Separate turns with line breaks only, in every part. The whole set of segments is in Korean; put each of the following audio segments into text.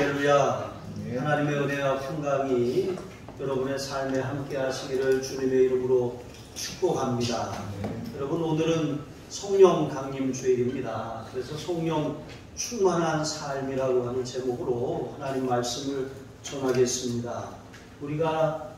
할렐루야. 하나님의 은혜와 평강이 여러분의 삶에 함께 하시기를 주님의 이름으로 축복합니다. 여러분, 오늘은 성령 강림 주일입니다. 그래서 성령 충만한 삶이라고 하는 제목으로 하나님 말씀을 전하겠습니다. 우리가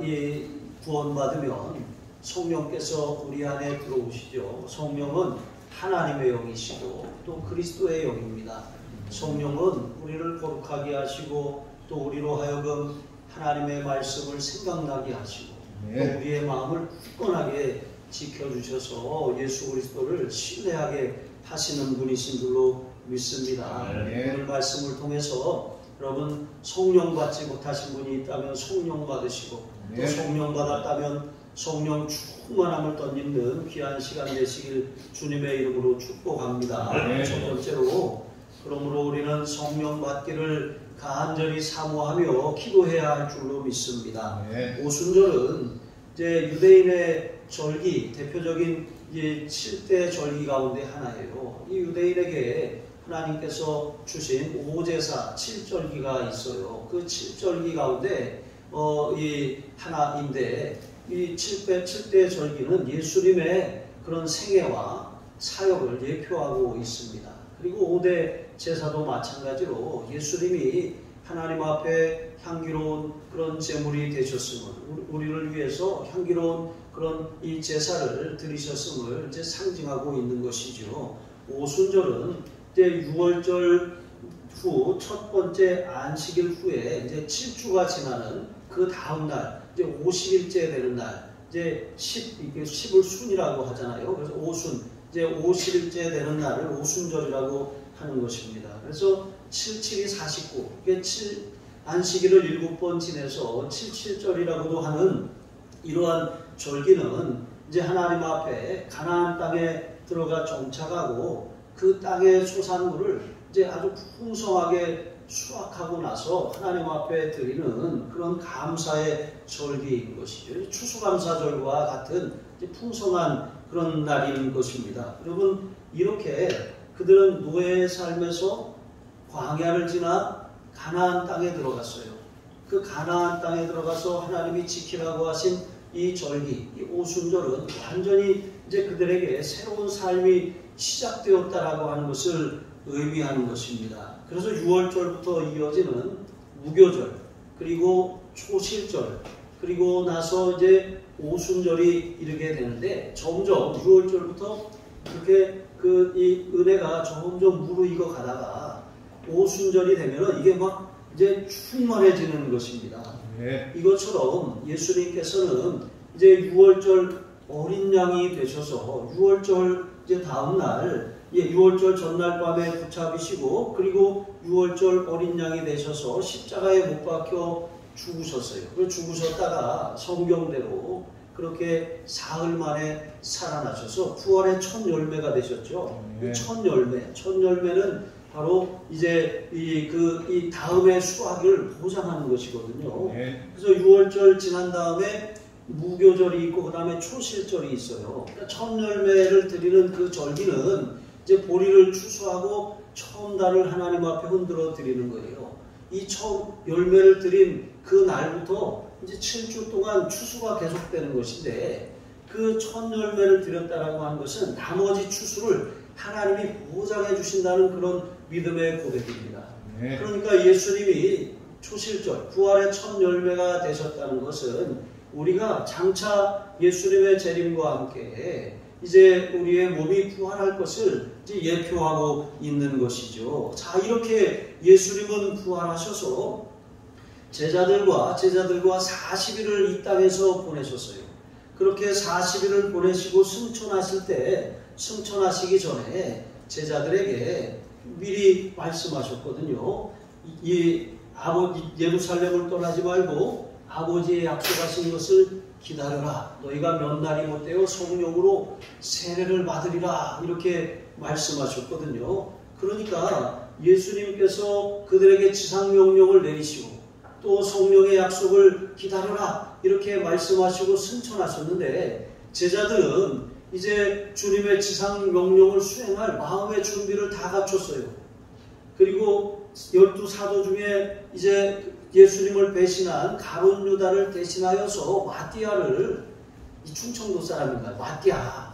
이 구원받으면 성령께서 우리 안에 들어오시죠. 성령은 하나님의 영이시고 또 그리스도의 영입니다. 성령은 우리를 거룩하게 하시고 또 우리로 하여금 하나님의 말씀을 생각나게 하시고 또 우리의 마음을 굳건하게 지켜주셔서 예수 그리스도를 신뢰하게 하시는 분이신 줄로 믿습니다. 오늘 말씀을 통해서 여러분, 성령 받지 못하신 분이 있다면 성령 받으시고 또 성령 받았다면 성령 충만함을 덧입는 귀한 시간 되시길 주님의 이름으로 축복합니다. 첫 번째로, 그러므로 우리는 성령 받기를 간절히 사모하며 기도해야 할 줄로 믿습니다. 오순절은 이제 유대인의 절기, 대표적인 7대 절기 가운데 하나예요. 이 유대인에게 하나님께서 주신 오제사 7절기가 있어요. 그 7절기 가운데 이 하나인데, 이 7대 절기는 예수님의 그런 생애와 사역을 예표하고 있습니다. 그리고 5대 제사도 마찬가지로 예수님이 하나님 앞에 향기로운 그런 제물이 되셨음을, 우리를 위해서 향기로운 그런 이 제사를 드리셨음을 이제 상징하고 있는 것이죠. 오순절은 이제 6월절 후 첫 번째 안식일 후에 이제 7주가 지나는 그 다음 날, 이제 50일째 되는 날, 이제 10을 순이라고 하잖아요. 그래서 오순, 이제 50일째 되는 날을 오순절이라고 하는 것입니다. 그래서 77이 49, 이게 안식일을 7번 지내서 77절이라고도 하는 이러한 절기는 이제 하나님 앞에 가나안 땅에 들어가 정착하고 그 땅의 소산물을 이제 아주 풍성하게 수확하고 나서 하나님 앞에 드리는 그런 감사의 절기인 것이죠. 추수감사절과 같은 풍성한 그런 날인 것입니다. 여러분, 이렇게 그들은 노예의 삶에서 광야를 지나 가나안 땅에 들어갔어요. 그 가나안 땅에 들어가서 하나님이 지키라고 하신 이 절기, 이 오순절은 완전히 이제 그들에게 새로운 삶이 시작되었다라고 하는 것을 의미하는 것입니다. 그래서 6월절부터 이어지는 무교절, 그리고 초실절, 그리고 나서 이제 오순절이 이르게 되는데, 점점 6월절부터 이렇게 이 은혜가 점점 무르익어 가다가 오순절이 되면은 이게 막 이제 충만해지는 것입니다. 이것처럼 예수님께서는 이제 6월절 어린 양이 되셔서 6월절 이제 다음 날, 6월절 전날 밤에 붙잡히시고 그리고 6월절 어린 양이 되셔서 십자가에 못 박혀 죽으셨어요. 그리고 죽으셨다가 성경대로 그렇게 사흘 만에 살아나셔서 부활의 첫 열매가 되셨죠. 첫 열매는 바로 이제 이 다음의 수확을 보장하는 것이거든요. 그래서 6월절 지난 다음에 무교절이 있고 그 다음에 초실절이 있어요. 그러니까 첫 열매를 드리는 그 절기는 이제 보리를 추수하고 처음 달을 하나님 앞에 흔들어 드리는 거예요. 이 처음 열매를 드린 그 날부터 이제 7주 동안 추수가 계속되는 것인데, 그 첫 열매를 드렸다라고 하는 것은 나머지 추수를 하나님이 보장해 주신다는 그런 믿음의 고백입니다. 그러니까 예수님이 초실절, 부활의 첫 열매가 되셨다는 것은 우리가 장차 예수님의 재림과 함께 이제 우리의 몸이 부활할 것을 이제 예표하고 있는 것이죠. 자, 이렇게 예수님은 부활하셔서 제자들과 40일을 이 땅에서 보내셨어요. 그렇게 40일을 보내시고 승천하시기 전에 제자들에게 미리 말씀하셨거든요. 예루살렘을 떠나지 말고 아버지의 약속하신 것을 기다려라. 너희가 몇 날이 못되어 성령으로 세례를 받으리라. 이렇게 말씀하셨거든요. 그러니까 예수님께서 그들에게 지상명령을 내리시고 또 성령의 약속을 기다려라. 이렇게 말씀하시고 승천하셨는데, 제자들은 이제 주님의 지상명령을 수행할 마음의 준비를 다 갖췄어요. 그리고 12 사도 중에 이제 예수님을 배신한 가룟 유다를 대신하여서 마띠아를, 이 충청도 사람인가요? 마띠아.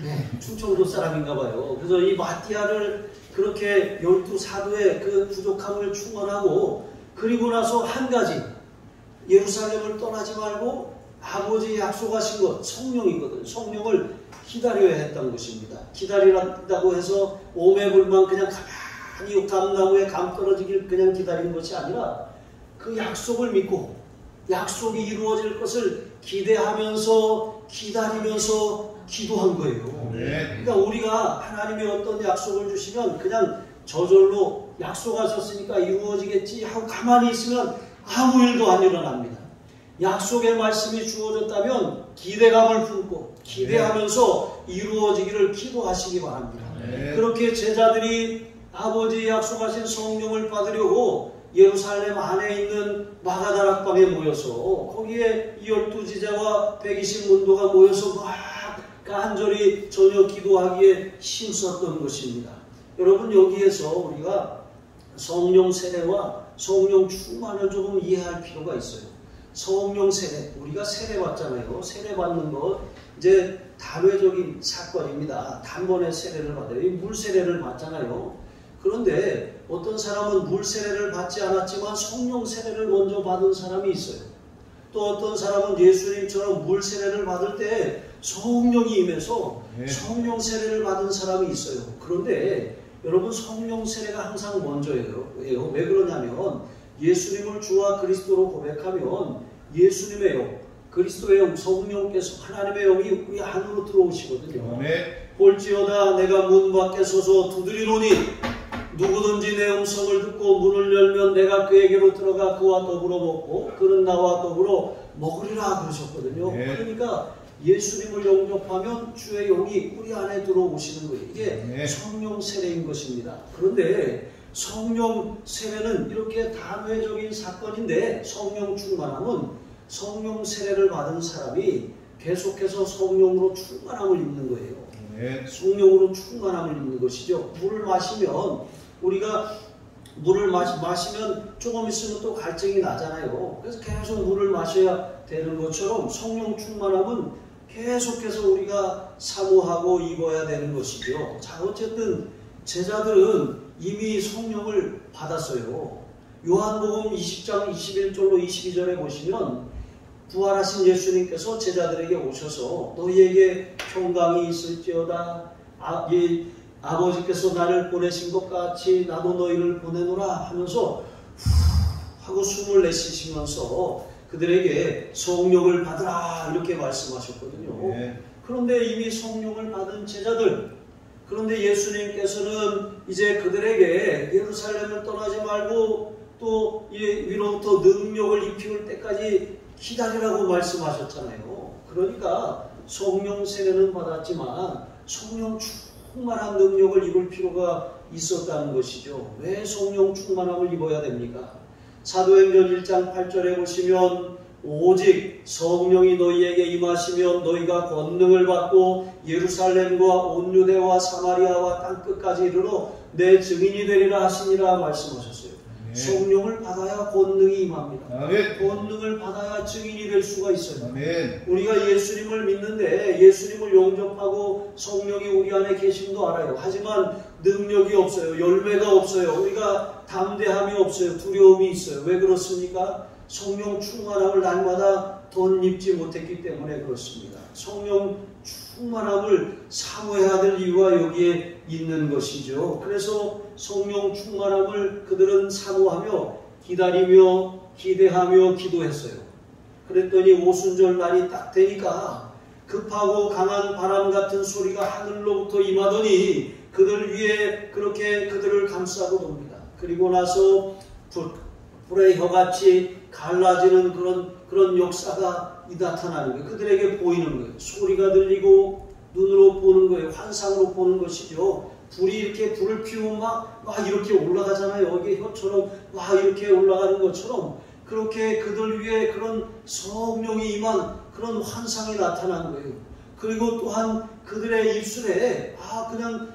네, 충청도 사람인가 봐요. 그래서 이 마띠아를 그렇게 12 사도의 그 부족함을 충원하고, 그리고 나서 한 가지, 예루살렘을 떠나지 말고 아버지 약속하신 것, 성령이거든. 성령을 기다려야 했던 것입니다. 기다리라고 해서 오매불망 그냥 가만히 감나무에 감 떨어지길 그냥 기다린 것이 아니라 그 약속을 믿고 약속이 이루어질 것을 기대하면서 기다리면서 기도한 거예요. 그러니까 우리가 하나님이 어떤 약속을 주시면 그냥 저절로 약속하셨으니까 이루어지겠지 하고 가만히 있으면 아무 일도 안 일어납니다. 약속의 말씀이 주어졌다면 기대감을 품고 기대하면서 이루어지기를 기도하시기 바랍니다. 그렇게 제자들이 아버지 약속하신 성령을 받으려고 예루살렘 안에 있는 마가다락방에 모여서 거기에 12지자와 120문도가 모여서 막 간절히 저녁 기도하기에 힘썼던 것입니다. 여러분, 여기에서 우리가 성령 세례와 성령 충만을 조금 이해할 필요가 있어요. 성령 세례, 우리가 세례 받잖아요. 세례 받는 것 이제 단회적인 사건입니다. 단번에 세례를 받아요. 물 세례를 받잖아요. 그런데 어떤 사람은 물 세례를 받지 않았지만 성령 세례를 먼저 받은 사람이 있어요. 또 어떤 사람은 예수님처럼 물 세례를 받을 때 성령이 임해서 성령 세례를 받은 사람이 있어요. 그런데 여러분, 성령 세례가 항상 먼저예요. 왜 그러냐면 예수님을 주와 그리스도로 고백하면 예수님의 영, 그리스도의 영, 성령께서 하나님의 영이 우리 안으로 들어오시거든요. 볼지어다 내가 문 밖에 서서 두드리노니 누구든지 내 음성을 듣고 문을 열면 내가 그에게로 들어가 그와 더불어 먹고 그는 나와 더불어 먹으리라 그러셨거든요. 그러니까 예수님을 영접하면 주의 영이 우리 안에 들어오시는 거예요. 이게 성령 세례인 것입니다. 그런데 성령 세례는 이렇게 단회적인 사건인데 성령 충만함은 성령 세례를 받은 사람이 계속해서 성령으로 충만함을 입는 거예요. 성령으로 충만함을 입는 것이죠. 물을 마시면 우리가 물을 마시면 조금 있으면 또 갈증이 나잖아요. 그래서 계속 물을 마셔야 되는 것처럼 성령 충만함은 계속해서 우리가 사모하고 입어야 되는 것이죠. 자, 어쨌든 제자들은 이미 성령을 받았어요. 요한복음 20장 21절로 22절에 보시면 부활하신 예수님께서 제자들에게 오셔서 너희에게 평강이 있을지어다. 아버지께서 나를 보내신 것 같이 나도 너희를 보내노라 하면서 후 하고 숨을 내쉬시면서 그들에게 성령을 받으라 이렇게 말씀하셨거든요. 그런데 이미 성령을 받은 제자들, 그런데 예수님께서는 이제 그들에게 예루살렘을 떠나지 말고 또 위로부터 능력을 입힐 때까지 기다리라고 말씀하셨잖아요. 그러니까 성령 세례는 받았지만 성령 충만한 능력을 입을 필요가 있었다는 것이죠. 왜 성령 충만함을 입어야 됩니까? 사도행전 1장 8절에 보시면 오직 성령이 너희에게 임하시면 너희가 권능을 받고 예루살렘과 온 유대와 사마리아와 땅끝까지 이르러 내 증인이 되리라 하시니라 말씀하셨어요. 성령을 받아야 권능이 임합니다. 권능을 받아야 증인이 될 수가 있어요. 우리가 예수님을 믿는데 예수님을 영접하고 성령이 우리 안에 계심도 알아요. 하지만 능력이 없어요. 열매가 없어요. 우리가 담대함이 없어요. 두려움이 있어요. 왜 그렇습니까? 성령 충만함을 날마다 덧입지 못했기 때문에 그렇습니다. 성령 충만함을 사모해야 될 이유가 여기에 있는 것이죠. 그래서 성령 충만함을 그들은 사모하며 기다리며 기대하며 기도했어요. 그랬더니 오순절 날이 딱 되니까 급하고 강한 바람 같은 소리가 하늘로부터 임하더니 그들 위에 그렇게 그들을 감싸고 돕니다. 그리고 나서 불의 혀같이 갈라지는 그런 역사가 나타나는 거예요. 그들에게 보이는 거예요. 소리가 들리고 눈으로 보는 거예요. 환상으로 보는 것이죠. 불이 이렇게 불을 피우면 막 이렇게 올라가잖아요. 이게 혀처럼 막 이렇게 올라가는 것처럼 그렇게 그들 위에 그런 성령이 임한 그런 환상이 나타난 거예요. 그리고 또한 그들의 입술에 그냥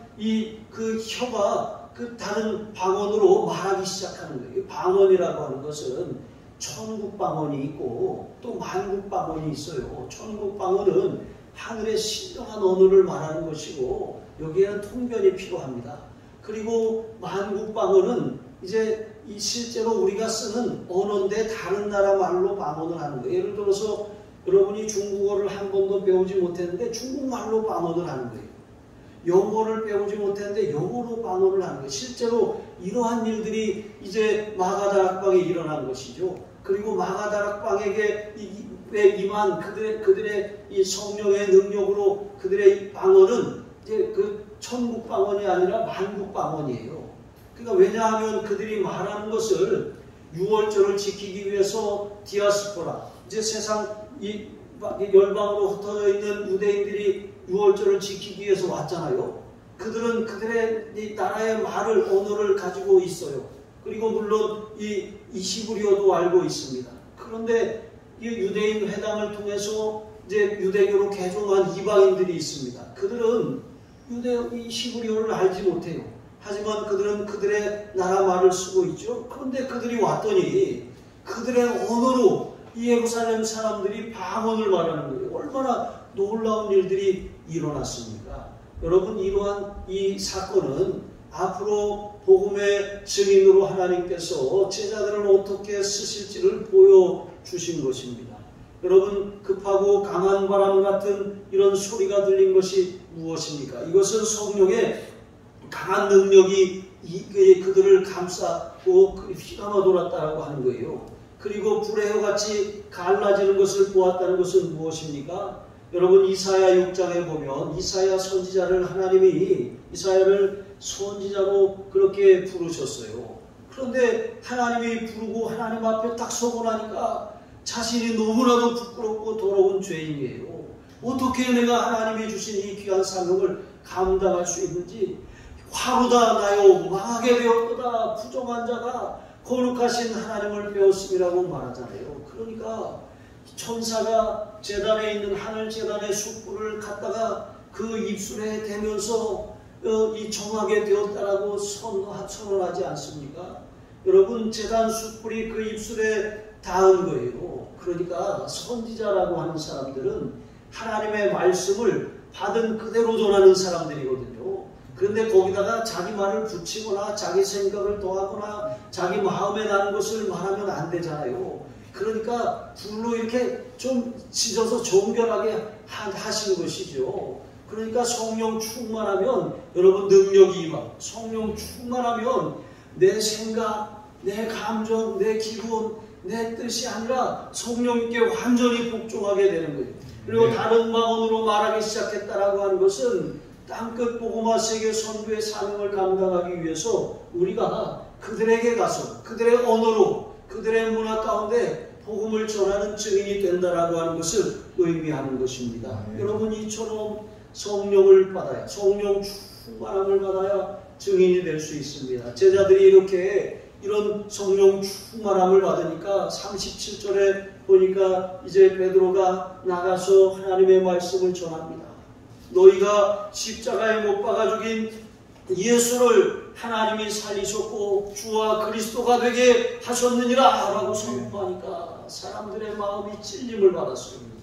그 혀가 그 다른 방언으로 말하기 시작하는 거예요. 방언이라고 하는 것은 천국 방언이 있고 또 만국 방언이 있어요. 천국 방언은 하늘의 신령한 언어를 말하는 것이고 여기에는 통변이 필요합니다. 그리고 만국 방언은 이제 실제로 우리가 쓰는 언어인데 다른 나라 말로 방언을 하는 거예요. 예를 들어서 여러분이 중국어를 한 번도 배우지 못했는데 중국말로 방언을 하는 거예요. 영어를 배우지 못했는데 영어로 방언을 하는 거예요. 실제로 이러한 일들이 이제 마가다락방에 일어난 것이죠. 그리고 마가다락방에게 임한 그들의 이 성령의 능력으로 그들의 방언은 이제 그 천국 방언이 아니라 만국 방언이에요. 그러니까 왜냐하면 그들이 말하는 것을 유월절을 지키기 위해서 디아스포라, 이제 세상 이 열방으로 흩어져 있는 유대인들이 유월절을 지키기 위해서 왔잖아요. 그들은 그들의 이 나라의 말을, 언어를 가지고 있어요. 그리고 물론 이 히브리어도 알고 있습니다. 그런데 이 유대인 회당을 통해서 이제 유대교로 개종한 이방인들이 있습니다. 그들은 이 히브리어를 알지 못해요. 하지만 그들은 그들의 나라 말을 쓰고 있죠. 그런데 그들이 왔더니 그들의 언어로 이 예루살렘 사람들이 방언을 말하는 거예요. 얼마나 놀라운 일들이 일어났습니까? 여러분, 이러한 이 사건은 앞으로 복음의 증인으로 하나님께서 제자들을 어떻게 쓰실지를 보여주신 것입니다. 여러분, 급하고 강한 바람 같은 이런 소리가 들린 것이 무엇입니까? 이것은 성령의 강한 능력이 그들을 감싸고 휘감아 돌았다고 하는 거예요. 그리고 불의 혀같이 갈라지는 것을 보았다는 것은 무엇입니까? 여러분, 이사야 6장에 보면 이사야 선지자를 하나님이 이사야를 선지자로 그렇게 부르셨어요. 그런데 하나님이 부르고 하나님 앞에 딱 서고 나니까 자신이 너무나도 부끄럽고 더러운 죄인이에요. 어떻게 내가 하나님이 주신 이 귀한 사명을 감당할 수 있는지, 화루다 나요 망하게 되었도다 부정한 자가 거룩하신 하나님을 배웠음이라고 말하잖아요. 그러니까 천사가 제단에 있는 하늘 제단의 숯불을 갖다가 그 입술에 대면서 이 정하게 되었다라고 선언하지 않습니까? 여러분, 제단 숯불이 그 입술에 닿은 거예요. 그러니까 선지자라고 하는 사람들은 하나님의 말씀을 받은 그대로 전하는 사람들이거든요. 그런데 거기다가 자기 말을 붙이거나 자기 생각을 더하거나 자기 마음에 나는 것을 말하면 안 되잖아요. 그러니까 불로 이렇게 좀 찢어서 정결하게 하신 것이죠. 그러니까 성령 충만하면 여러분 능력이 임하고, 성령 충만하면 내 생각, 내 감정, 내 기분, 내 뜻이 아니라 성령께 완전히 복종하게 되는 거예요. 그리고 다른 방언으로 말하기 시작했다라고 하는 것은 땅끝 복음화 세계 선교의 사명을 감당하기 위해서 우리가 그들에게 가서 그들의 언어로 그들의 문화 가운데 복음을 전하는 증인이 된다라고 하는 것을 의미하는 것입니다. 여러분, 이처럼 성령을 받아야, 성령 충만함을 받아야 증인이 될 수 있습니다. 제자들이 이렇게 이런 성령 충만함을 받으니까 37절에 보니까 이제 베드로가 나가서 하나님의 말씀을 전합니다. 너희가 십자가에 못 박아 죽인 예수를 하나님이 살리셨고 주와 그리스도가 되게 하셨느니라 라고 선포하니까 사람들의 마음이 찔림을 받았습니다.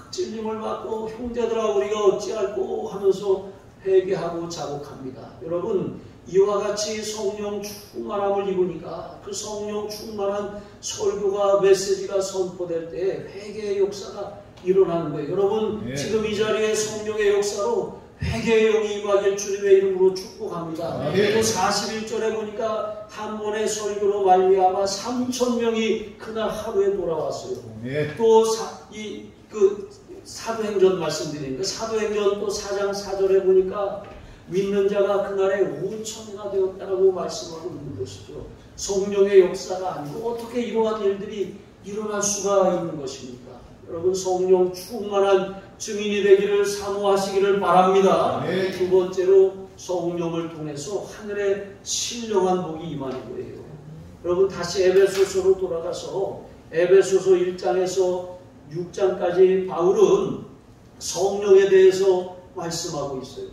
찔림을 받고 형제들아 우리가 어찌할꼬 하면서 회개하고 자복합니다. 여러분, 이와 같이 성령 충만함을 입으니까 그 성령 충만한 설교가 메시지가 선포될 때 회개의 역사가 일어나는 거예요. 여러분, 지금 이 자리에 성령의 역사로 회개의 영이 임하길 주님의 이름으로 축복합니다. 또 41절에 보니까 한 번의 설교로 말미암아 3,000명이 그날 하루에 돌아왔어요. 또 사도행전 말씀드리니까 사도행전 또 4장 4절에 보니까 믿는 자가 그날에 5,000이나 되었다라고 말씀하고 있는 것이죠. 성령의 역사가 아니고 어떻게 이러한 일들이 일어날 수가 있는 것입니까? 여러분, 성령 충만한 증인이 되기를 사모하시기를 바랍니다. 두 번째로 성령을 통해서 하늘의 신령한 복이 임하는 거예요. 여러분, 다시 에베소서로 돌아가서 에베소서 1장에서 6장까지 바울은 성령에 대해서 말씀하고 있어요.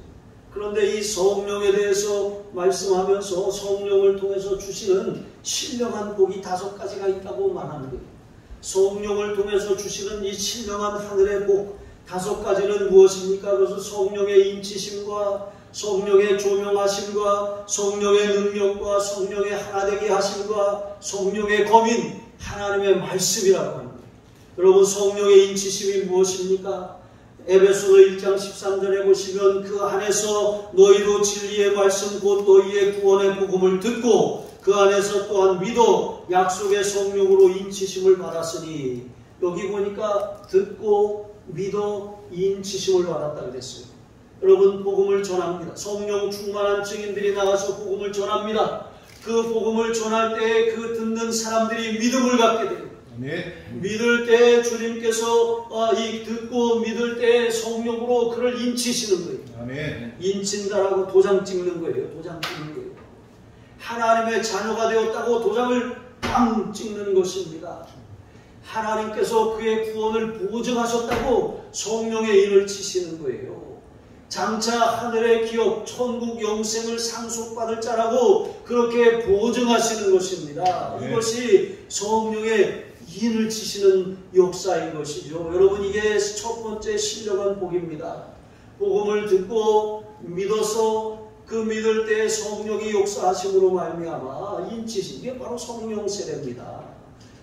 그런데 이 성령에 대해서 말씀하면서 성령을 통해서 주시는 신령한 복이 5가지가 있다고 말하는 거예요. 성령을 통해서 주시는 이 신령한 하늘의 복 5가지는 무엇입니까? 그것은 성령의 인치심과 성령의 조명하심과 성령의 능력과 성령의 하나되게 하심과 성령의 검인 하나님의 말씀이라고 합니다. 여러분, 성령의 인치심이 무엇입니까? 에베소서 1장 13절에 보시면 그 안에서 너희도 진리의 말씀 곧 너희의 구원의 복음을 듣고 그 안에서 또한 믿어 약속의 성령으로 인치심을 받았으니, 여기 보니까 듣고 믿어 인치심을 받았다 그랬어요. 여러분, 복음을 전합니다. 성령 충만한 증인들이 나가서 복음을 전합니다. 그 복음을 전할 때 그 듣는 사람들이 믿음을 갖게 돼요. 믿을 때 주님께서 이 듣고 믿을 때 성령으로 그를 인치시는 거예요. 인친다라고 도장 찍는 거예요. 도장 찍는 거예요. 하나님의 자녀가 되었다고 도장을 빵 찍는 것입니다. 하나님께서 그의 구원을 보증하셨다고 성령의 인을 치시는 거예요. 장차 하늘의 기업, 천국 영생을 상속받을 자라고 그렇게 보증하시는 것입니다. 이것이 성령의 인을 치시는 역사인 것이죠. 여러분, 이게 첫 번째 신령한 복입니다. 복음을 듣고 믿어서 그 믿을 때 성령이 역사하심으로 말미암아 인치신, 이게 바로 성령 세례입니다.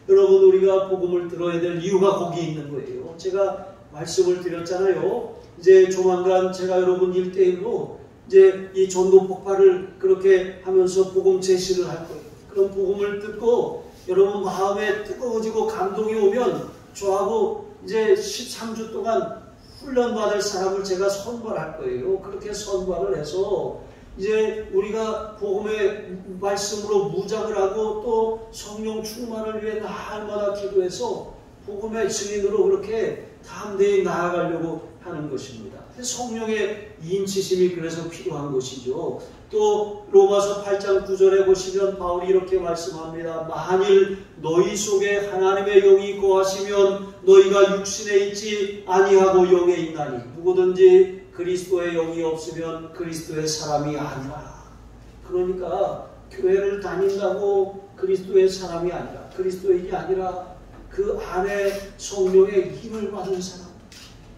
여러분, 우리가 복음을 들어야 될 이유가 거기 있는 거예요. 제가 말씀을 드렸잖아요. 이제 조만간 제가 여러분 1대1로 이제 이 전도 폭발을 그렇게 하면서 복음 제시를 할 거예요. 그럼 복음을 듣고 여러분 마음에 뜨거워지고 감동이 오면 저하고 이제 13주 동안 훈련받을 사람을 제가 선발할 거예요. 그렇게 선발을 해서 이제 우리가 복음의 말씀으로 무장을 하고 또 성령 충만을 위해 날마다 기도해서 복음의 증인으로 그렇게 담대히 나아가려고 하는 것입니다. 성령의 인치심이 그래서 필요한 것이죠. 또 로마서 8장 9절에 보시면 바울이 이렇게 말씀합니다. 만일 너희 속에 하나님의 영이 거하시면 너희가 육신에 있지 아니하고 영에 있나니 누구든지 그리스도의 영이 없으면 그리스도의 사람이 아니라. 그러니까 교회를 다닌다고 그리스도의 사람이 아니라, 그리스도인이 아니라 그 안에 성령의 힘을 받은 사람,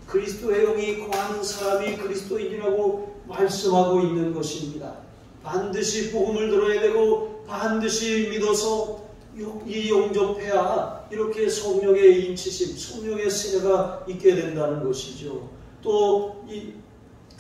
그리스도의 영이 거하는 사람이 그리스도인이라고 말씀하고 있는 것입니다. 반드시 복음을 들어야 되고 반드시 믿어서 이 영접해야 이렇게 성령의 인치심, 성령의 세례가 있게 된다는 것이죠. 또 이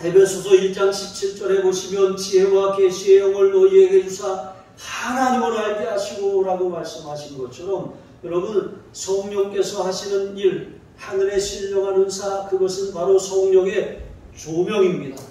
에베소서 1장 17절에 보시면 지혜와 계시의 영을 너희에게 주사 하나님을 알게 하시고 라고 말씀하신 것처럼 여러분, 성령께서 하시는 일, 하늘의 신령한 은사, 그것은 바로 성령의 조명입니다.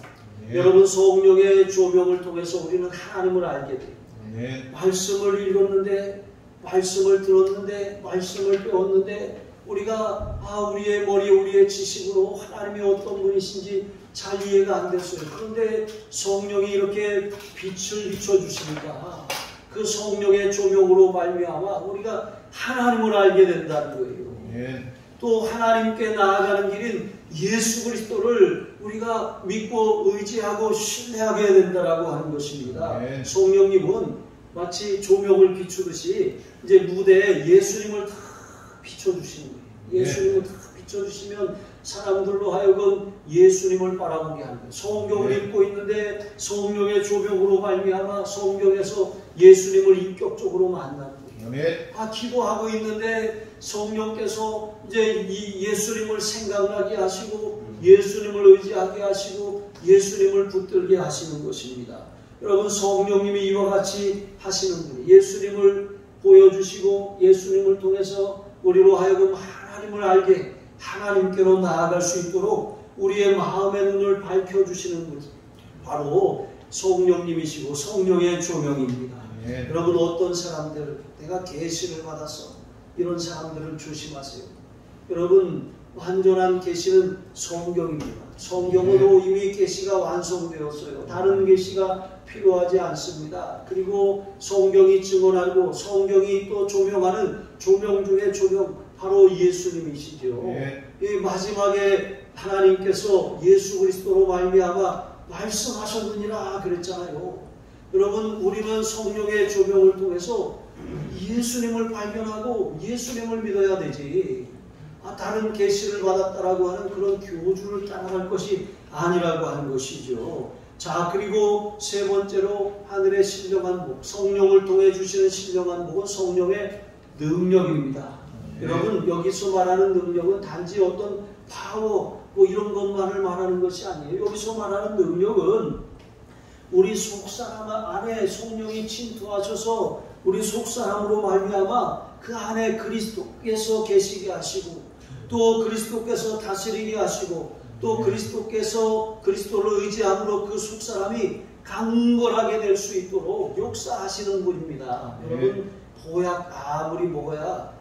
여러분, 성령의 조명을 통해서 우리는 하나님을 알게 돼요. 말씀을 읽었는데, 말씀을 들었는데, 말씀을 배웠는데 우리가 우리의 머리, 우리의 지식으로 하나님이 어떤 분이신지 잘 이해가 안 됐어요. 그런데 성령이 이렇게 빛을 비춰주시니까 그 성령의 조명으로 말미암아 우리가 하나님을 알게 된다는 거예요. 또 하나님께 나아가는 길인 예수 그리스도를 우리가 믿고 의지하고 신뢰하게 된다라고 하는 것입니다. 성령님은 마치 조명을 비추듯이 이제 무대에 예수님을 다 비춰주시는 거예요. 예수님을 다 비춰주시면 사람들로 하여금 예수님을 바라보게 하는 거예요. 성경을 읽고 있는데 성령의 조명으로 말미암아 성경에서 예수님을 인격적으로 만나는 거예요. 기도하고 있는데 성령께서 이제 이 예수님을 생각나게 하시고 예수님을 의지하게 하시고 예수님을 붙들게 하시는 것입니다. 여러분, 성령님이 이와 같이 하시는 분이 예수님을 보여주시고 예수님을 통해서 우리로 하여금 하나님을 알게, 하나님께로 나아갈 수 있도록 우리의 마음의 눈을 밝혀주시는 분, 바로 성령님이시고 성령의 조명입니다. 여러분, 어떤 사람들, 내가 계시를 받아서 이런 사람들을 조심하세요. 여러분, 완전한 계시는 성경입니다. 성경으로 이미 계시가 완성되었어요. 다른 계시가 필요하지 않습니다. 그리고 성경이 증언하고 성경이 또 조명하는 조명 중에 조명, 바로 예수님이시죠. 이 마지막에 하나님께서 예수 그리스도로 말미암아 말씀하셨느니라 그랬잖아요. 여러분, 우리는 성령의 조명을 통해서 예수님을 발견하고 예수님을 믿어야 되지, 다른 계시를 받았다라고 하는 그런 교주를 따라갈 것이 아니라고 하는 것이죠. 자, 그리고 세 번째로 하늘의 신령한 복, 성령을 통해 주시는 신령한 복은 성령의 능력입니다. 여러분, 여기서 말하는 능력은 단지 어떤 파워 뭐 이런 것만을 말하는 것이 아니에요. 여기서 말하는 능력은 우리 속사람 안에 성령이 침투하셔서 우리 속사람으로 말미암아 그 안에 그리스도께서 계시게 하시고, 또 그리스도께서 다스리게 하시고, 또 그리스도께서 그리스도를 의지함으로 그 속사람이 강건하게 될 수 있도록 역사하시는 분입니다. 여러분, 보약 아무리 먹어야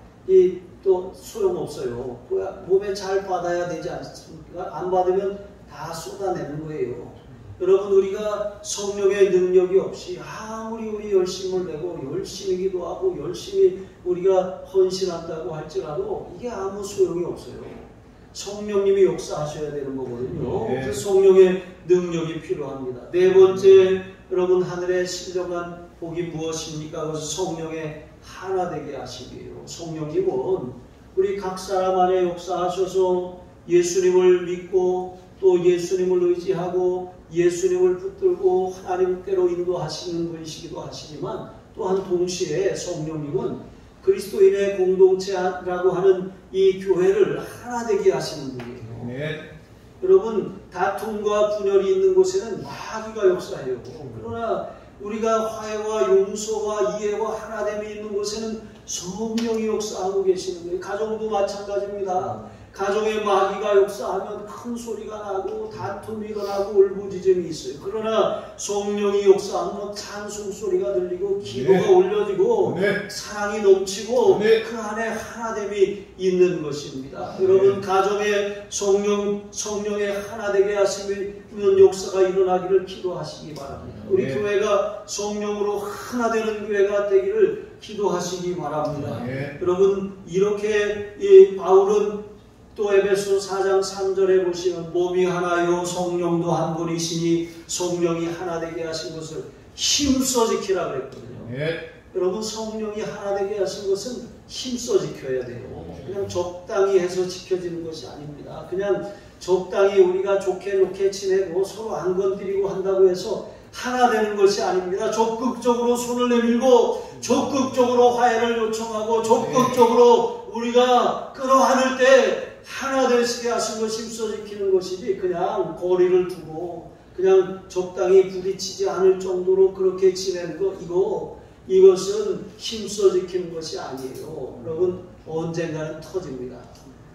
또 소용없어요. 보약 몸에 잘 받아야 되지 않습니까? 안 받으면 다 쏟아내는 거예요. 여러분, 우리가 성령의 능력이 없이 아무리 우리 열심을 내고 열심히 기도하고 열심히 우리가 헌신한다고 할지라도 이게 아무 소용이 없어요. 성령님이 역사하셔야 되는 거거든요. 그 성령의 능력이 필요합니다. 네 번째, 여러분, 하늘의 신령한 복이 무엇입니까? 그것은 성령의 하나 되게 하시기예요. 성령님은 우리 각 사람 안에 역사하셔서 예수님을 믿고 또 예수님을 의지하고 예수님을 붙들고 하나님께로 인도하시는 분이시기도 하시지만, 또한 동시에 성령님은 그리스도인의 공동체라고 하는 이 교회를 하나 되게 하시는 분이에요. 여러분, 다툼과 분열이 있는 곳에는 마귀가 역사해요. 그러나 우리가 화해와 용서와 이해와 하나됨이 있는 곳에는 성령이 역사하고 계시는 거예요. 가정도 마찬가지입니다. 가정에 마귀가 역사하면 큰 소리가 나고 다툼이 일어나고 울부짖음이 있어요. 그러나 성령이 역사하면 찬송 소리가 들리고 기도가 올려지고 사랑이 넘치고 그 안에 하나됨이 있는 것입니다. 여러분, 가정에 성령의 하나되게 하시는 역사가 일어나기를 기도하시기 바랍니다. 우리 교회가 성령으로 하나되는 교회가 되기를 기도하시기 바랍니다. 여러분, 이렇게 바울은 또 에베소 4장 3절에 보시면 몸이 하나요 성령도 한 분이시니 성령이 하나 되게 하신 것을 힘써 지키라 그랬거든요. 여러분, 성령이 하나 되게 하신 것은 힘써 지켜야 돼요. 그냥 적당히 해서 지켜지는 것이 아닙니다. 그냥 적당히 우리가 좋게 지내고 서로 안 건드리고 한다고 해서 하나 되는 것이 아닙니다. 적극적으로 손을 내밀고 적극적으로 화해를 요청하고 적극적으로 우리가 끌어안을 때 하나 되시게 하신 것 힘써 지키는 것이지, 그냥 거리를 두고 그냥 적당히 부딪히지 않을 정도로 그렇게 지내는 것, 이것은 힘써 지키는 것이 아니에요. 여러분, 언젠가는 터집니다.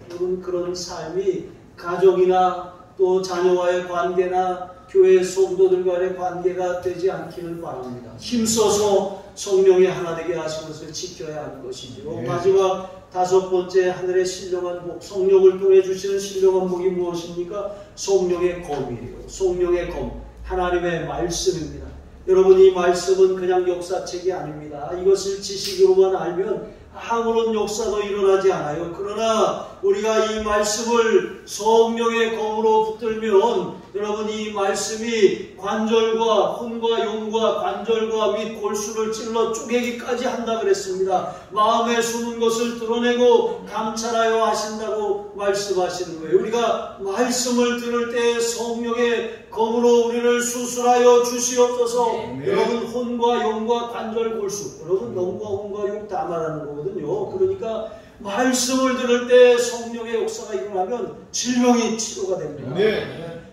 여러분, 그런 삶이 가정이나 또 자녀와의 관계나 교회 성도들과의 관계가 되지 않기를 바랍니다. 힘써서 성령의 하나 되게 하신 것을 지켜야 하는 것이죠. 마지막 다섯 번째, 하늘의 신령한 복, 성령을 통해 주시는 신령한 복이 무엇입니까? 성령의 검이에요. 성령의 검, 하나님의 말씀입니다. 여러분, 이 말씀은 그냥 역사책이 아닙니다. 이것을 지식으로만 알면 아무런 역사도 일어나지 않아요. 그러나 우리가 이 말씀을 성령의 검으로 붙들면, 여러분, 이 말씀이 관절과 혼과 용과 관절과 및 골수를 찔러 쪼개기까지 한다 그랬습니다. 마음에 숨은 것을 드러내고 감찰하여 하신다고 말씀하시는 거예요. 우리가 말씀을 들을 때 성령의 검으로 우리를 수술하여 주시옵소서. 여러분, 혼과 용과 관절 골수, 여러분, 영과 혼과 용 다 말하는 거거든요. 그러니까 말씀을 들을 때 성령의 역사가 일어나면 질병이 치료가 됩니다.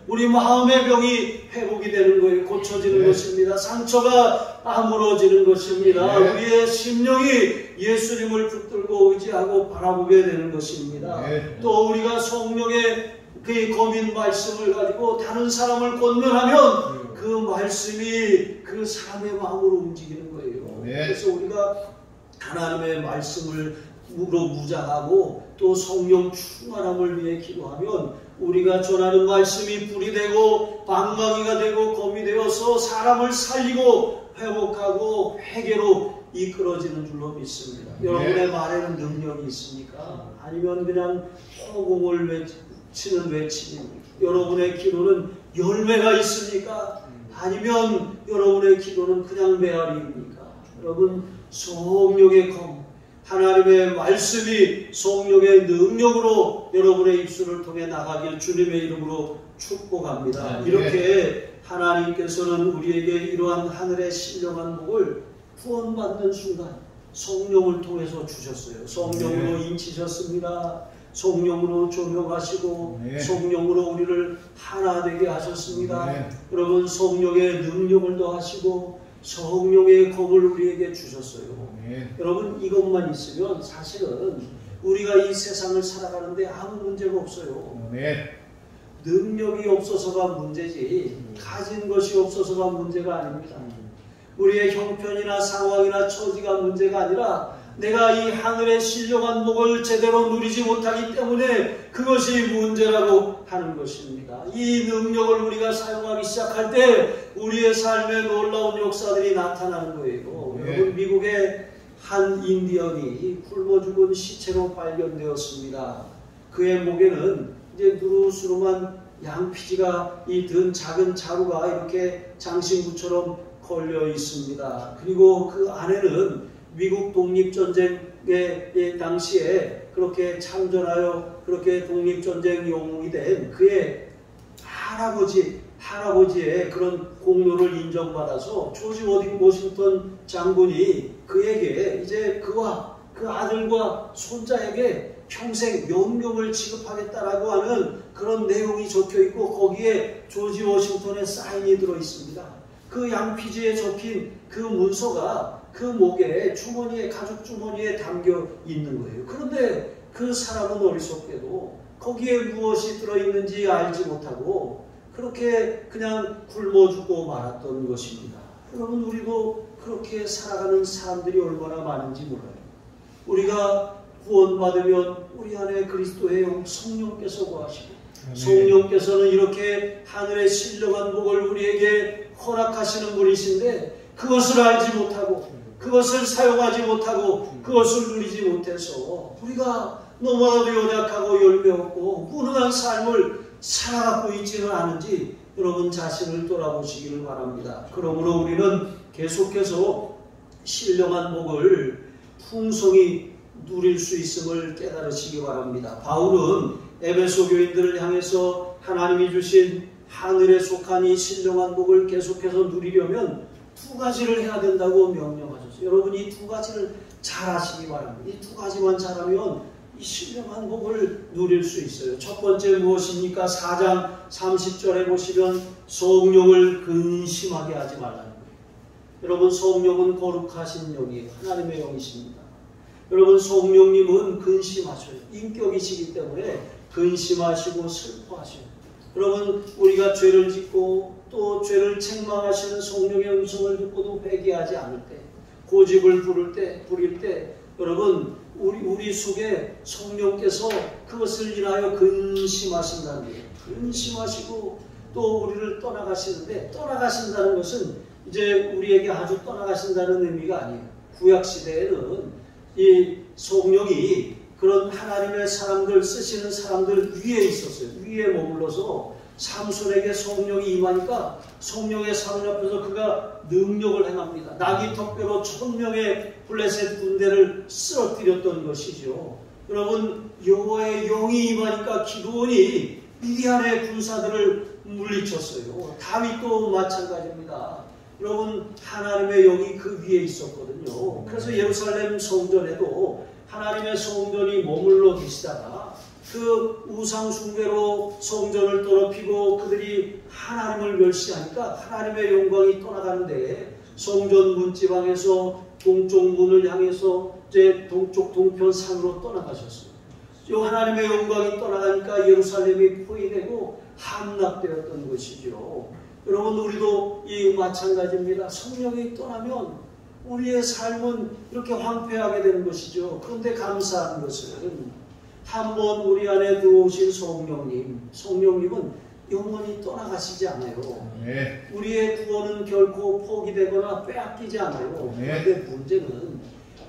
우리 마음의 병이 회복이 되는 거예요. 고쳐지는 것입니다. 상처가 아물어지는 것입니다. 우리의 심령이 예수님을 붙들고 의지하고 바라보게 되는 것입니다. 또 우리가 성령의 그 검인 말씀을 가지고 다른 사람을 권면하면 그 말씀이 그 사람의 마음으로 움직이는 거예요. 그래서 우리가 하나님의 말씀을 무장하고 또 성령 충만함을 위해 기도하면 우리가 전하는 말씀이 불이 되고 방망이가 되고 검이 되어서 사람을 살리고 회복하고 회개로 이끌어지는 줄로 믿습니다. 여러분의 말에는 능력이 있습니까? 아니면 그냥 허공을 외치는 외침입니까? 여러분의 기도는 열매가 있습니까? 아니면 여러분의 기도는 그냥 메아리입니까? 여러분, 성령의 검, 하나님의 말씀이 성령의 능력으로 여러분의 입술을 통해 나가길 주님의 이름으로 축복합니다. 이렇게 하나님께서는 우리에게 이러한 하늘의 신령한 복을 구원받는 순간 성령을 통해서 주셨어요. 성령으로 인치셨습니다. 성령으로 조명하시고 성령으로 우리를 하나 되게 하셨습니다. 여러분, 성령의 능력을 더하시고 성령의 검을 우리에게 주셨어요. 여러분, 이것만 있으면 사실은 우리가 이 세상을 살아가는데 아무 문제가 없어요. 능력이 없어서가 문제지 가진 것이 없어서가 문제가 아닙니다. 우리의 형편이나 상황이나 처지가 문제가 아니라 내가 이 하늘의 신령한 복을 제대로 누리지 못하기 때문에 그것이 문제라고 하는 것입니다. 이 능력을 우리가 사용하기 시작할 때 우리의 삶에 놀라운 역사들이 나타나는 거예요. 여러분, 미국의 한 인디언이 굶어 죽은 시체로 발견되었습니다. 그의 목에는 이제 누르스름한 양피지가 이 든 작은 자루가 이렇게 장신구처럼 걸려 있습니다. 그리고 그 안에는 미국 독립전쟁의 당시에 그렇게 참전하여 그렇게 독립전쟁 영웅이 된 그의 할아버지의 그런 공로를 인정받아서 조지 워싱턴 장군이 그에게 이제 그와 그 아들과 손자에게 평생 연금을 지급하겠다라고 하는 그런 내용이 적혀 있고 거기에 조지 워싱턴의 사인이 들어 있습니다. 그 양피지에 적힌 그 문서가 그 목에 주머니에, 가죽 주머니에 담겨 있는 거예요. 그런데 그 사람은 어리석게도 거기에 무엇이 들어있는지 알지 못하고 그렇게 그냥 굶어 죽고 말았던 것입니다. 여러분, 우리도 그렇게 살아가는 사람들이 얼마나 많은지 몰라요. 우리가 구원받으면 우리 안에 그리스도의 영 성령께서 거하시고 성령께서는 이렇게 하늘의 신령한 복을 우리에게 허락하시는 분이신데 그것을 알지 못하고 그것을 사용하지 못하고 그것을 누리지 못해서 우리가 너무나도 연약하고 열매 없고 무능한 삶을 살아가고 있지는 않은지 여러분 자신을 돌아보시기를 바랍니다. 그러므로 우리는 계속해서 신령한 복을 풍성히 누릴 수 있음을 깨달으시기 바랍니다. 바울은 에베소 교인들을 향해서 하나님이 주신 하늘에 속한 이 신령한 복을 계속해서 누리려면 두 가지를 해야 된다고 명령하셨어요. 여러분, 이 두 가지를 잘 하시기 바랍니다. 이 두 가지만 잘하면 이 신령한 복을 누릴 수 있어요. 첫 번째 무엇입니까? 4장 30절에 보시면 성령을 근심하게 하지 말라는 거예요. 여러분, 성령은 거룩하신 영이에요. 하나님의 영이십니다. 여러분, 성령님은 근심하셔요. 인격이시기 때문에 근심하시고 슬퍼하셔요. 여러분, 우리가 죄를 짓고 또 죄를 책망하시는 성령의 음성을 듣고도 회개하지 않을 때, 고집을 부릴 때 여러분, 우리 속에 성령께서 그것을 인하여 근심하신다는 거예요. 근심하시고 또 우리를 떠나가시는데, 떠나가신다는 것은 이제 우리에게 아주 떠나가신다는 의미가 아니에요. 구약시대에는 이 성령이 그런 하나님의 사람들, 쓰시는 사람들 위에 있었어요. 위에 머물러서 삼손에게 성령이 임하니까 성령의 사문 앞에서 그가 능력을 행합니다. 나귀 턱뼈로 1000명의 블레셋 군대를 쓰러뜨렸던 것이죠. 여러분, 여호와의 영이 임하니까 기드온이 미디안의 군사들을 물리쳤어요. 다윗도 마찬가지입니다. 여러분, 하나님의 영이 그 위에 있었거든요. 그래서 예루살렘 성전에도 하나님의 성전이 머물러 계시다가 그 우상 숭배로 성전을 더럽히고 그들이 하나님을 멸시하니까 하나님의 영광이 떠나가는데 성전 문지방에서 동쪽 문을 향해서 이제 동쪽 동편 산으로 떠나가셨어요. 이 하나님의 영광이 떠나가니까 예루살렘이 포위되고 함락되었던 것이죠. 여러분, 우리도 이 마찬가지입니다. 성령이 떠나면 우리의 삶은 이렇게 황폐하게 되는 것이죠. 그런데 감사한 것은 한번 우리 안에 들어오신 성령님은 영원히 떠나가시지 않아요. 우리의 구원은 결코 포기되거나 빼앗기지 않아요. 그런데 문제는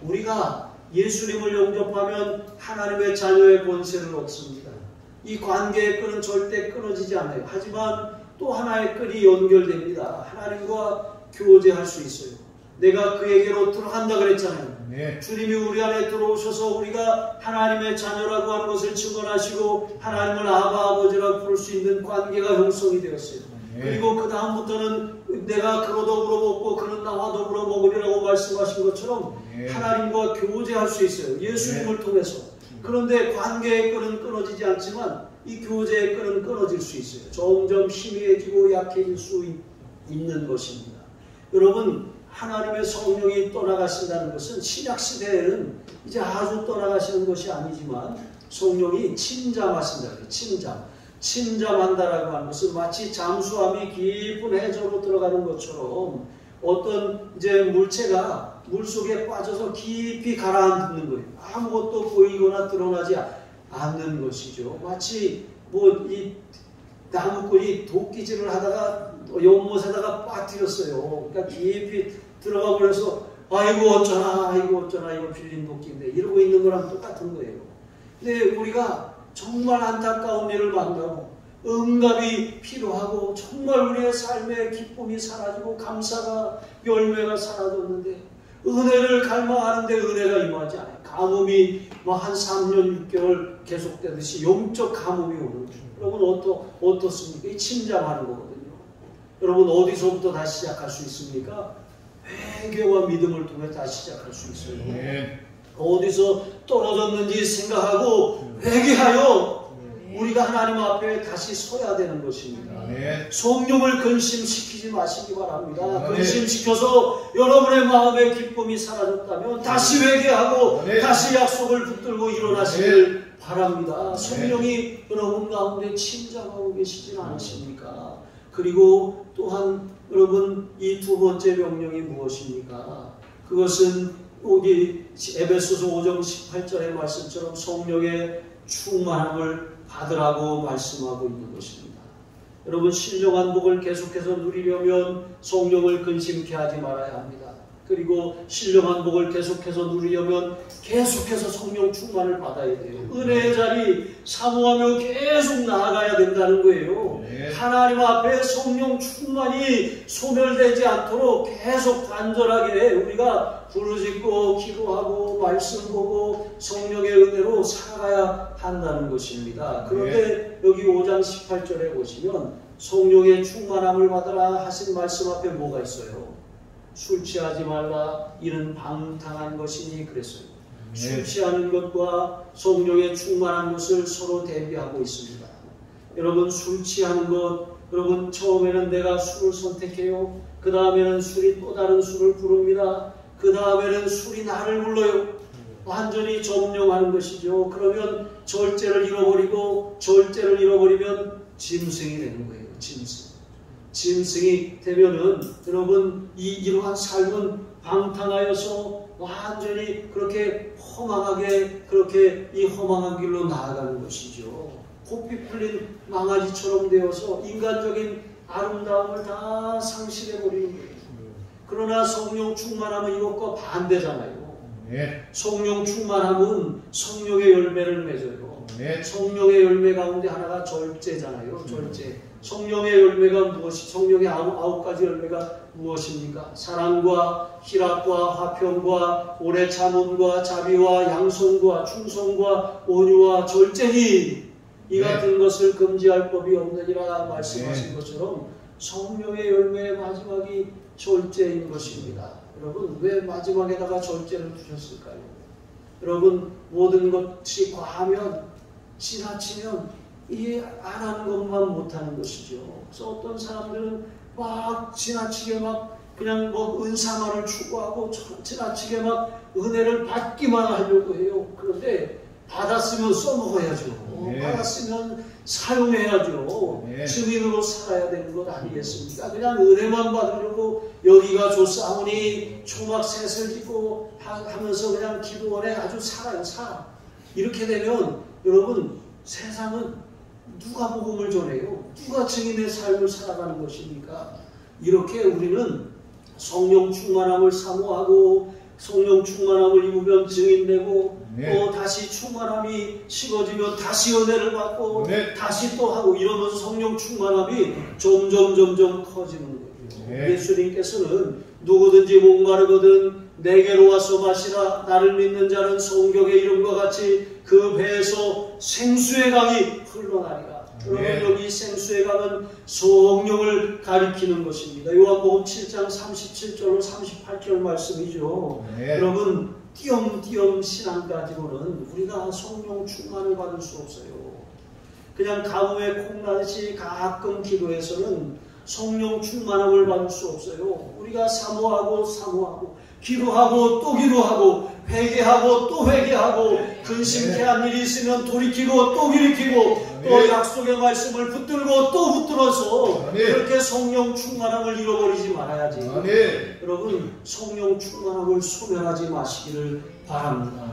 우리가 예수님을 영접하면 하나님의 자녀의 권세를 얻습니다. 이 관계의 끈은 절대 끊어지지 않아요. 하지만 또 하나의 끈이 연결됩니다. 하나님과 교제할 수 있어요. 내가 그에게로 들어간다 그랬잖아요.
네.
주님이 우리 안에 들어오셔서 우리가 하나님의 자녀라고 하는 것을 증언하시고 하나님을 아바 아버지라고 부를 수 있는 관계가 형성이 되었어요.
네.
그리고 그 다음부터는 내가 그로 더불어 먹고 그는 나와 더불어 먹으리라고 말씀하신 것처럼
네.
하나님과 교제할 수 있어요. 예수님을
네.
통해서. 그런데 관계의 끈은 끊어지지 않지만 이 교제의 끈은 끊어질 수 있어요. 점점 희미해지고 약해질 수 있는 것입니다. 여러분, 하나님의 성령이 떠나가신다는 것은 신약시대에는 이제 아주 떠나가시는 것이 아니지만 성령이 침잠하신다. 침잠한다라고 하는 것은 마치 잠수함이 깊은 해저로 들어가는 것처럼 어떤 이제 물체가 물속에 빠져서 깊이 가라앉는 거예요. 아무것도 보이거나 드러나지 않는 것이죠. 마치 이 나무꾼이 도끼질을 하다가 연못에다가 빠뜨렸어요. 그러니까 깊이 들어가 버려서 아이고 어쩌나 이거 빌린 도끼인데 이러고 있는 거랑 똑같은 거예요. 근데 우리가 정말 안타까운 일을 만나고 응답이 필요하고 정말 우리의 삶의 기쁨이 사라지고 감사가 열매가 사라졌는데 은혜를 갈망하는데 은혜가 임하지 않아요. 가뭄이 한 3년 6개월 계속되듯이 영적 가뭄이 오는 거예요. 여러분 어떻습니까? 이 침잠하는 거거든요. 여러분 어디서부터 다시 시작할 수 있습니까? 회개와 믿음을 통해 다시 시작할 수 있어요.
네.
어디서 떨어졌는지 생각하고 회개하여 우리가 하나님 앞에 다시 서야 되는 것입니다.
네.
성령을 근심시키지 마시기 바랍니다.
네.
근심시켜서 여러분의 마음의 기쁨이 사라졌다면 다시 회개하고
네.
다시 약속을 붙들고 일어나시길
네.
바랍니다. 성령이 여러분 가운데 침잠하고 계시진 않으십니까? 그리고 또한 여러분 이 두 번째 명령이 무엇입니까? 그것은 여기 에베소서 5장 18절의 말씀처럼 성령의 충만함을 받으라고 말씀하고 있는 것입니다. 여러분 신령한 복을 계속해서 누리려면 성령을 근심케 하지 말아야 합니다. 그리고 신령한 복을 계속해서 누리려면 계속해서 성령 충만을 받아야 돼요. 은혜의 자리 사모하며 계속 나아가야 된다는 거예요.
네.
하나님 앞에 성령 충만이 소멸되지 않도록 계속 간절하게 우리가 부르짖고 기도하고 말씀 보고 성령의 은혜로 살아가야 한다는 것입니다. 그런데 여기 5장 18절에 보시면 성령의 충만함을 받으라 하신 말씀 앞에 뭐가 있어요? 술 취하지 말라 이는 방탕한 것이니 그랬어요.
네.
술 취하는 것과 성령의 충만한 것을 서로 대비하고 있습니다. 여러분 술 취하는 것, 여러분 처음에는 내가 술을 선택해요. 그 다음에는 술이 또 다른 술을 부릅니다. 그 다음에는 술이 나를 불러요. 완전히 점령하는 것이죠. 그러면 절제를 잃어버리고 절제를 잃어버리면 짐승이 되는 거예요. 짐승이 되면은 여러분 이러한 삶은 방탕하여서 완전히 그렇게 허망하게 그렇게 이 허망한 길로 나아가는 것이죠. 코피 풀린 망아지처럼 되어서 인간적인 아름다움을 다 상실해버리는 거예요. 그러나 성령 충만함은 이것과 반대잖아요.
네.
성령 충만함은 성령의 열매를 맺어요.
네.
성령의 열매 가운데 하나가 절제잖아요. 절제. 성령의 열매가 무엇이? 성령의 아홉 가지 열매가 무엇입니까? 사랑과 희락과 화평과 오래 참음과 자비와 양손과 충성과 온유와 절제니 이 같은 것을 금지할 법이 없느니라 말씀하신 것처럼 성령의 열매의 마지막이 절제인 것입니다. 여러분 왜 마지막에다가 절제를 두셨을까요? 여러분 모든 것이 과하면 지나치면 이해 안 하는 것만 못하는 것이죠. 그래서 어떤 사람들은 막 지나치게 막 그냥 은사만을 추구하고 지나치게 막 은혜를 받기만 하려고 해요. 그런데 받았으면 써먹어야죠.
네.
받았으면 사용해야죠.
네.
증인으로 살아야 되는 것 아니겠습니까? 그냥 은혜만 받으려고 여기가 좋사오니 초막 셋을 짓고 하면서 그냥 기도원에 아주 살아요. 이렇게 되면 여러분 세상은 누가 복음을 전해요? 누가 증인의 삶을 살아가는 것입니까? 이렇게 우리는 성령 충만함을 사모하고 성령 충만함을 입으면 증인되고
네.
또 다시 충만함이 식어지면 다시 은혜를 받고
네.
다시 또 하고 이러면서 성령 충만함이 점점 커지는 거예요.
네.
예수님께서는 누구든지 목마르거든 내게로 와서 마시라. 나를 믿는 자는 성경의 이름과 같이 그 배에서 생수의 강이 흘러나리라. 여러분 여기 생수의 강은 성령을 가리키는 것입니다. 요한복음 7장 37절로 38절 말씀이죠. 여러분 띄엄띄엄 신앙 가지고는 우리가 성령 충만을 받을 수 없어요. 그냥 가뭄에 콩나듯이 가끔 기도해서는 성령 충만함을 받을 수 없어요. 우리가 사모하고 기도하고 또 기도하고 회개하고 또 회개하고 근심케 한 일이 있으면 돌이키고 또 돌이키고 또 약속의 말씀을 붙들고 또 붙들어서 그렇게 성령 충만함을 잃어버리지 말아야지. 여러분 성령 충만함을 소멸하지 마시기를 바랍니다.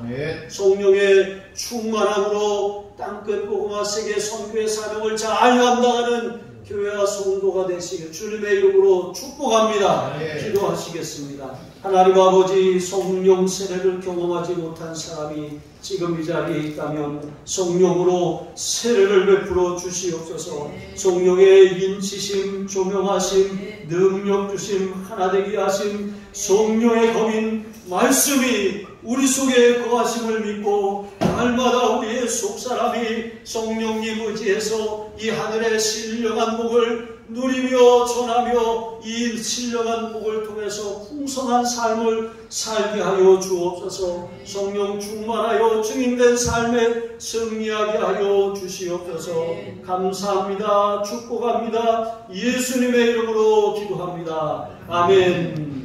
성령의 충만함으로 땅끝 복음화 세계 선교의 사명을 잘 감당하는 교회와 성도가 되시길 주님의 이름으로 축복합니다. 기도하시겠습니다. 하나님 아버지, 성령 세례를 경험하지 못한 사람이 지금 이 자리에 있다면 성령으로 세례를 베풀어 주시옵소서. 성령의 인치심, 조명하심, 능력 주심, 하나되게 하심, 성령의 검인 말씀이 우리 속에 거하심을 믿고 날마다 우리의 속사람이 성령님 의지해서 이 하늘의 신령한 복을 누리며 전하며 이 신령한 복을 통해서 풍성한 삶을 살게 하여 주옵소서. 성령 충만하여 증인된 삶에 승리하게 하여 주시옵소서. 감사합니다. 축복합니다. 예수님의 이름으로 기도합니다. 아멘.